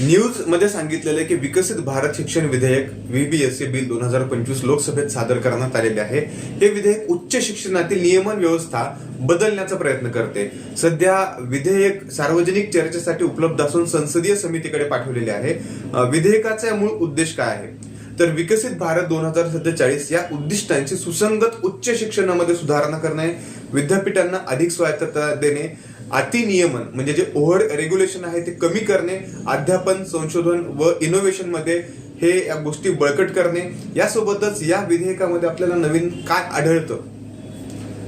News मध्ये सांगितलेलं आहे की विकसित भारत शिक्षण विधेयक VBSE बिल 2025 लोकसभेत सादर करण्यात आलेले आहे। हे विधेयक उच्च शिक्षणातील नियमन व्यवस्था बदलण्याचा प्रयत्न करते। सध्या विधेयक सार्वजनिक चर्चेसाठी उपलब्ध असून संसदीय समितीकडे पाठवलेले आहे। विधेयकाचा मूळ उद्देश काय आहे तर विकसित भारत 2047 या उद्दिष्टांची सुसंगत उच्च शिक्षणामध्ये सुधारणा करणे, विद्यापीठांना अधिक स्वायत्तता देणे, अतिनियमन म्हणजे जे ओव्हर रेग्युलेशन आहे ते कमी करणे, अध्यापन, संशोधन व इनोव्हेशन मध्ये हे या गोष्टी बळकट करणे। यासोबतच या विधेयकामध्ये आपल्याला नवीन काय आढळतं,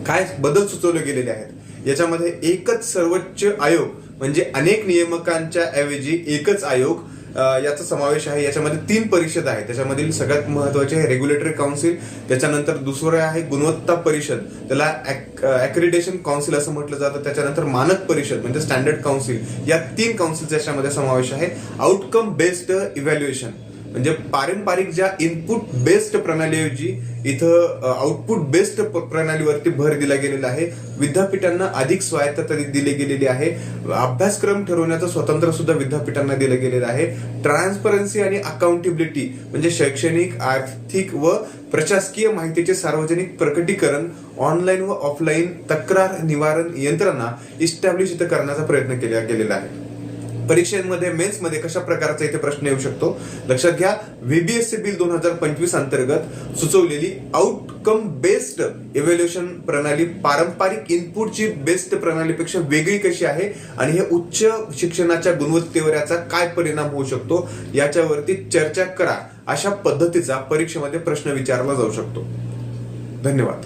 काय बदल सुचवले गेलेले आहेत याच्यामध्ये एकच सर्वोच्च आयोग म्हणजे अनेक नियामकांच्या ऐवजी एकच आयोग याचा समावेश आहे। याच्यामध्ये 3 परिषद आहे। त्याच्यामधील सगळ्यात महत्त्वाचे आहे रेग्युलेटरी काउन्सिल, त्याच्यानंतर दुसरं आहे गुणवत्ता परिषद, त्याला ॲक्रेडिटेशन काउन्सिल असं म्हटलं जातं, त्याच्यानंतर मानक परिषद म्हणजे स्टँडर्ड काउन्सिल। या 3 काउन्सिलचा याच्यामध्ये समावेश आहे। आउटकम बेस्ड इव्हॅल्युएशन म्हणजे पारंपरिक ज्या इनपुट बेस्ड प्रणालीऐवजी इथं आउटपुट बेस्ड प्रणालीवरती भर दिला गेलेला आहे। विद्यापीठांना अधिक स्वायत्तता दिली गेलेली आहे। अभ्यासक्रम ठरवण्याचं स्वातंत्र्य सुद्धा विद्यापीठांना दिलं गेलेलं आहे। ट्रान्सपरन्सी आणि अकाउंटेबिलिटी म्हणजे शैक्षणिक, आर्थिक व प्रशासकीय माहितीचे सार्वजनिक प्रकटीकरण, ऑनलाईन व ऑफलाईन तक्रार निवारण यंत्रणा इस्टॅब्लिश करण्याचा प्रयत्न केला गेलेला आहे। परीक्षेमध्ये मेन्समध्ये कशा प्रकारचा इथे प्रश्न येऊ शकतो लक्षात घ्या। VBSE बिल 2025 अंतर्गत सुचवलेली आउटकम बेस्ड इव्हॅल्युएशन प्रणाली पारंपरिक इनपुटची बेस्ड प्रणालीपेक्षा वेगळी कशी आहे आणि हे उच्च शिक्षणाच्या गुणवत्तेवर याचा काय परिणाम होऊ शकतो याच्यावरती चर्चा करा, अशा पद्धतीचा परीक्षेमध्ये प्रश्न विचारला जाऊ शकतो। धन्यवाद।